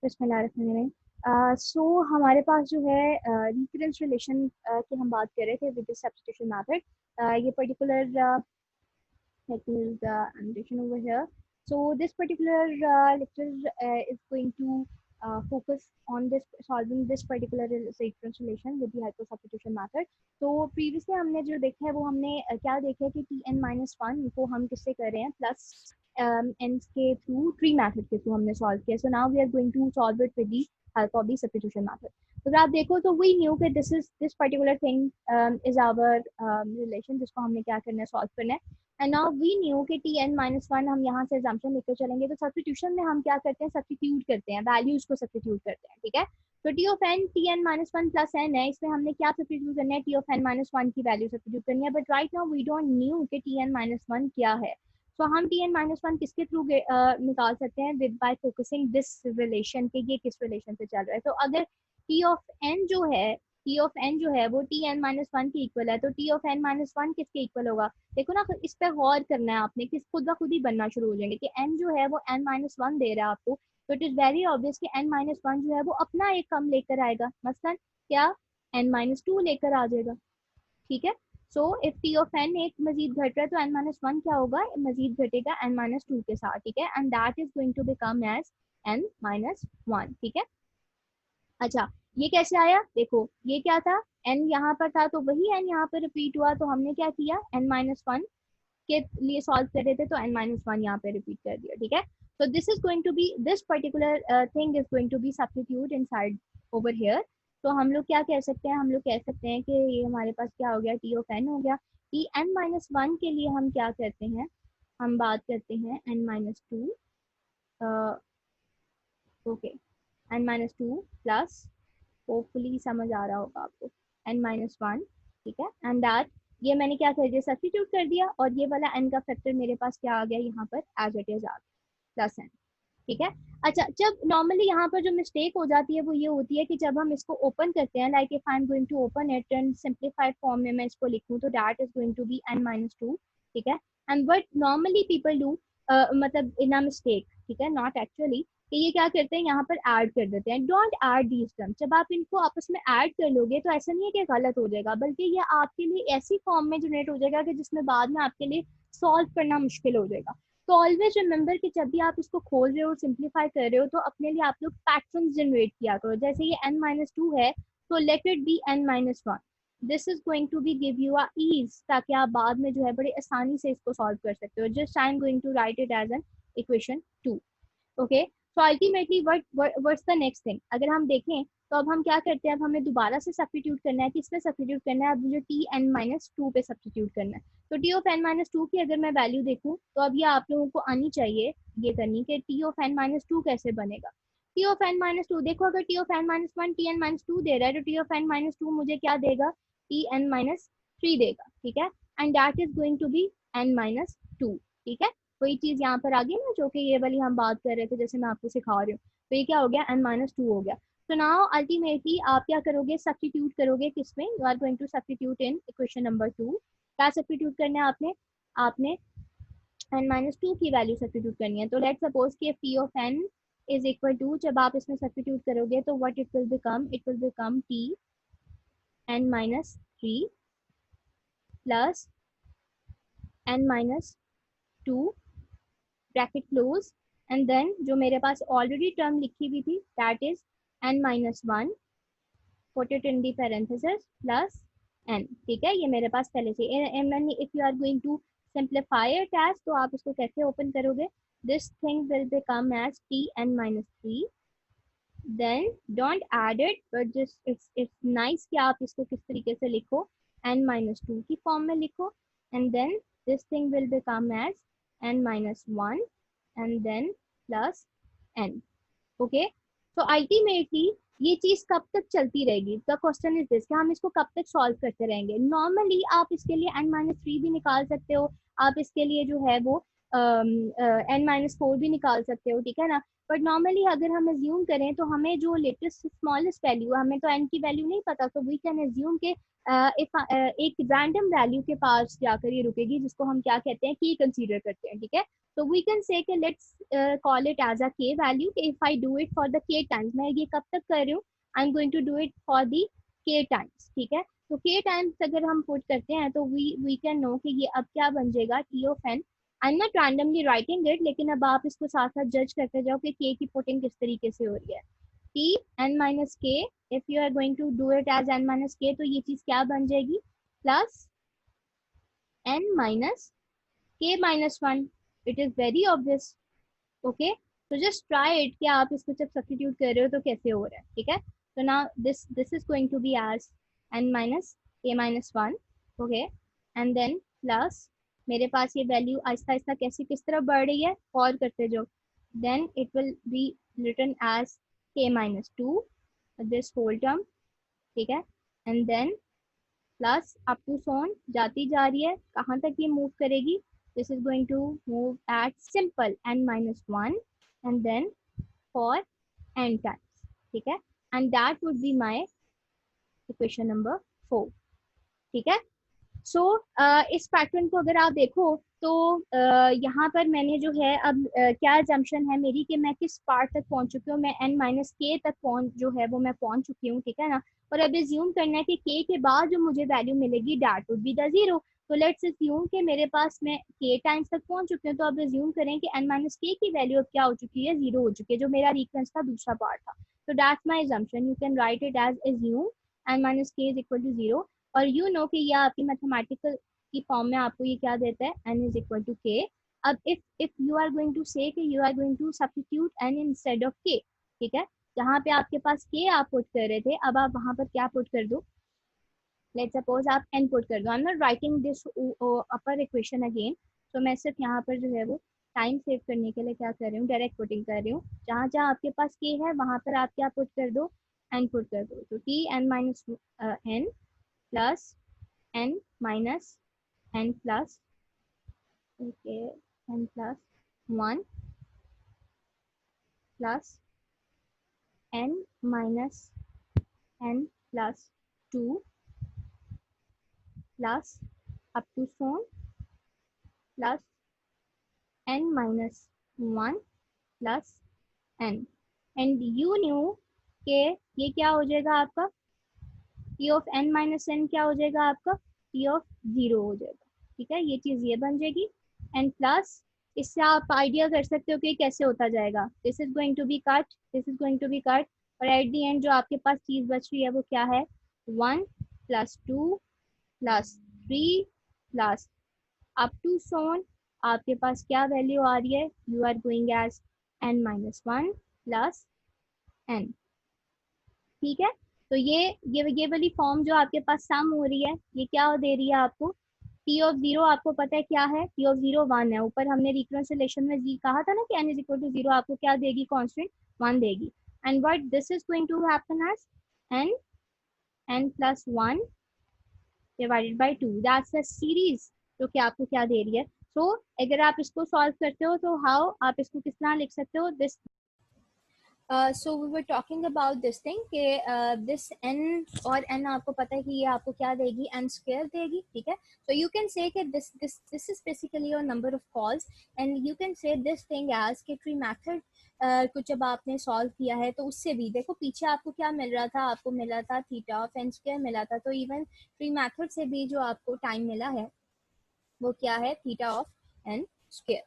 बिस्मिल्लाहिर्रहमानिर्रहीम। सो हमारे पास जो है रिकरेंस रिलेशन की हम बात कर रहे थे विद द सब्स्टिट्यूशन मेथड। ये particular annotation over here. So this particular lecture is going to focus on this solving this particular sequence relation with the hyper substitution method. तो previously हमने जो देखा है वो हमने क्या देखा है कि Tn-1 को हम किससे कर रहे हैं प्लस n के थ्रू ट्री मेथड के थ्रू हमने सॉल्व किया. So now we are going to solve it with the help of the substitution method. तो अगर आप देखो तो वी न्यू कि this particular thing is our relation जिसको हमने क्या करना है सॉल्व करना है. एंड नाउ वी न्यू कि Tn-1 हम यहाँ से एग्जाम्पशन लेकर चलेंगे तो सब्स्टिट्यूशन में हम क्या करते हैं सब्स्टिट्यूट करते हैं वैल्यूज को सब्स्टिट्यूट करते हैं. ठीक है. तो T of N Tn-1 plus N है इसमें हमने क्या सब्स्टिट्यूट करना है टी ऑफ n-1 की वैल्यू सब्स्टिट्यूट करनी है. But right now we don't knew कि Tn-1 क्या है. तो हम Tn-1 किसके थ्रू निकाल सकते हैं with by focusing this relation के ये किस रिलेशन से चल रहा है. तो अगर टी ऑफ एन जो है वो Tn-1 के इक्वल है तो टी ऑफ n-1 किसके इक्वल होगा. देखो ना इस पे गौर करना है आपने कि खुद ब खुद ही बनना शुरू हो जाएंगे कि n जो है वो n-1 दे रहा है आपको. तो इट इज वेरी ऑब्वियस कि n-1 जो है वो अपना एक कम लेकर आएगा. मसलन क्या n-2 लेकर आ जाएगा. ठीक है. So if T of N एक मजीद घट रहा है तो n-1 क्या होगा मजीद घटेगा n-2 के साथ. ठीक है. And that is going to become as n-1. ठीक है. अच्छा ये कैसे आया देखो ये क्या था n यहाँ पर था तो वही n यहाँ पर रिपीट हुआ तो हमने क्या किया n-1 के लिए सॉल्व कर रहे थे तो n-1 यहाँ पे रिपीट कर दिया. ठीक है. so this is going to be this particular thing is going to be substitute inside over here. तो हम लोग क्या कह सकते हैं हम लोग कह सकते हैं कि ये हमारे पास क्या हो गया टी ऑफ एन हो गया. Tn-1 के लिए हम क्या करते हैं हम बात करते हैं n-2 okay n-2 plus hopefully समझ आ रहा होगा आपको n-1. ठीक है. एंड दैट ये मैंने क्या कर दिया सब्स्टिट्यूट कर दिया और ये वाला n का फैक्टर मेरे पास क्या आ गया यहाँ पर एज इट इज आ गया प्लस n. ठीक है. अच्छा जब नॉर्मली यहाँ पर जो मिस्टेक हो जाती है वो ये होती है कि जब हम इसको ओपन करते हैं like if I am going to open it and simplified form में मैं इसको लिखूँ तो that is going to be n-2. ठीक है. And what normally people do मतलब इन अ मिस्टेक. ठीक है. नॉट एक्चुअली कि ये क्या करते हैं यहाँ पर ऐड कर देते हैं. Don't add these terms. जब आप इनको आपस में ऐड कर लोगे तो ऐसा नहीं है कि गलत हो जाएगा बल्कि ये आपके लिए ऐसी फॉर्म में जनरेट हो जाएगा कि जिसमें बाद में आपके लिए सॉल्व करना मुश्किल हो जाएगा. तो ऑलवेज रिमेंबर कि जब भी आप इसको खोल रहे हो सिंप्लीफाई कर रहे हो तो अपने लिए आप लोग पैटर्न जनरेट किया करो. जैसे ये n-2 है तो let it be n-1. This is going to be give you a ease ताकि आप बाद में जो है बड़ी आसानी से इसको सॉल्व कर सकते हो. Just I am going to write it as an equation 2. Okay. So ultimately what's the next thing अगर हम देखें तो अब हम क्या करते हैं अब हमें दोबारा से सब्स्टिट्यूट करना है. किस पे सब्स्टिट्यूट करना है अब मुझे Tn-2 पे सब्स्टिट्यूट करना है. तो टी ऑफ n-2 की अगर मैं वैल्यू देखूं तो अब ये आप लोगों को आनी चाहिए ये करनी कि टी ऑफ n-2 कैसे बनेगा. टी ऑफ n-2 देखो अगर टी ऑफ n-1 Tn-2 दे रहा है तो टी ऑफ n-2 मुझे क्या देगा Tn-3 देगा. ठीक है. And that is going to be n-2. ठीक है. वही चीज यहाँ पर आ गई ना जो कि ये वाली हम बात कर रहे थे जैसे मैं आपको सिखा रही हूँ. तो ये क्या हो गया n-2 हो गया. तो नाउ अल्टीमेटली आप क्या करोगे सब्स्टिट्यूट करोगे किसमें you are going to substitute in equation number 2. क्या सब्स्टिट्यूट करना है आपने n-2 की वैल्यू सब्स्टिट्यूट करनी है. तो लेट्स सपोज कि T of n is equal to जब आप इसमें सब्स्टिट्यूट करोगे तो what it will become Tn-3 plus n-2 bracket close and then जो मेरे पास ऑलरेडी टर्म लिखी हुई थी that is n-1 put it in the parenthesis plus n. ठीक है. ये मेरे पास पहले से if you are going to simplify it as तो आप इसको कैसे ओपन करोगे this thing will become as Tn-3. Then don't add it but just it's nice कि आप इसको किस तरीके से लिखो n-2 की फॉर्म में लिखो and then this thing will become as n-1 and then plus n. okay. so ultimately ये चीज कब तक चलती रहेगी द क्वेश्चन इज दिस कि हम इसको कब तक सॉल्व करते रहेंगे. नॉर्मली आप इसके लिए n-3 भी निकाल सकते हो. आप इसके लिए जो है वो n-4 भी निकाल सकते हो, ठीक है ना। बट नॉर्मली अगर हम एज्यूम करें तो हमें जो लेटेस्ट स्मॉलेस्ट वैल्यू, हमें तो n की वैल्यू नहीं पता, तो वी कैन एज्यूम के एक रैंडम वैल्यू के पास जाकर ये रुकेगी, जिसको हम क्या कहते हैं, की कंसीडर करते हैं, ठीक है। तो वी कैन से कि let's call it as a K value, if I do it for the K times, मैं ये कब तक कर रही हूँ, I am going to do it for the K times, ठीक है। तो के टाइम्स अगर हम पुट करते हैं तो वी कैन नो कि ये अब क्या बन जाएगा, T of N. I am not randomly writing it, लेकिन अब आप इसको साथ साथ जज करते जाओ कि के की पुटिंग किस तरीके से हो रही है। T N minus K, if you are going to do it as N minus K, तो ये चीज क्या बन जाएगी, plus N minus K minus one. It is very obvious, okay. तो जस्ट ट्राई इट कि आप इसको जब सब्स्टिट्यूट कर रहे हो तो कैसे हो रहा है, ठीक है। तो ना this is going to be as N minus K minus one, okay. And then plus, मेरे पास ये वैल्यू आहिस्ता आहिस्ता कैसे किस तरफ बढ़ रही है, और करते जाओ, then it will be written as K minus two, this whole term, ठीक है। And then plus up to so on जाती जा रही है, कहाँ तक ये मूव करेगी, this is going to move at simple n minus one, and then for n times, ठीक है। And that would be my equation number 4, ठीक है। सो इस पैटर्न को अगर आप देखो तो यहाँ पर मैंने जो है अब क्या एजम्पशन है मेरी कि मैं किस पार्ट तक पहुंच चुकी हूँ, मैं n माइनस के तक पहुंच जो है वो मैं पहुंच चुकी हूँ, ठीक है ना। और अब एज्यूम करना है कि k के बाद जो मुझे वैल्यू मिलेगी that would be the zero. तो लेट्स एज्यूम कि मेरे पास मैं k टाइम्स तक पहुंच चुकी हूँ, तो अब एज्यूम करें कि n माइनस के की वैल्यू अब क्या हो चुकी है, जीरो हो चुकी है, जो मेरा रिफरेंस का दूसरा पार्ट था। तो that's my assumption, you can write it as assume n minus K is equal to zero. और यू नो कि यह आपकी मैथमेटिकल की फॉर्म में आपको ये क्या देता है, n is equal to K. अब if you are going to say कि you are going to substitute n instead of K, ठीक है। जहाँ पे आपके पास के आप पुट कर रहे थे, अब आप वहां पर क्या पुट कर दो, लेट सपोज आप n पुट कर दो। आई am not writing this upper equation again, तो मैं सिर्फ यहाँ पर जो है वो टाइम सेव करने के लिए क्या कर रही हूँ, डायरेक्ट पुटिंग कर रही हूँ। जहाँ जहाँ आपके पास के है वहां पर आप क्या पुट कर दो, n पुट कर दो। तो T N minus n plus n minus n plus, okay, n plus one plus n minus n plus two plus up to सोन plus n minus one plus n। And you knew के ये क्या हो जाएगा आपका, T of n minus n क्या हो जाएगा आपका, टी ऑफ जीरो हो जाएगा, ठीक है। ये चीज ये बन जाएगी। एंड प्लस इससे आप आइडिया कर सकते हो कि कैसे होता जाएगा, this is going to be cut, this is going to be cut, और एट दी एंड जो आपके पास चीज बच रही है वो क्या है, one plus two plus three plus up to so on, आपके पास क्या वैल्यू आ रही है, you are going as n minus one plus n, ठीक है। तो ये वाली फॉर्म जो आपके पास सम हो रही है, ये क्या दे रही है आपको, टी ऑफ जीरो आपको पता है क्या है, टी ऑफ जीरो वन है, ऊपर हमने रिकंसिलेशन में जी कहा था ना कि n is equal to zero आपको क्या देगी, कांस्टेंट वन देगी। And what this is going to happen as n plus one divided by two, that's the series जो कि आपको क्या दे रही है। सो अगर आप इसको सॉल्व करते हो तो हाउ आप इसको किस तरह लिख सकते हो, this so we were talking about this thing कि दिस n, और n आपको पता है कि ये आपको क्या देगी, n स्क्वायर देगी, ठीक है। सो यू कैन से कि this is basically your number of calls, and you can say this thing as कि ट्री मेथड कुछ जब आपने सॉल्व किया है तो उससे भी देखो पीछे आपको क्या मिल रहा था, आपको मिला था थीटा ऑफ n स्क्वायर मिला था, तो इवन ट्री मेथड से भी जो आपको टाइम मिला है वो क्या है, थीटा ऑफ n स्क्वायर,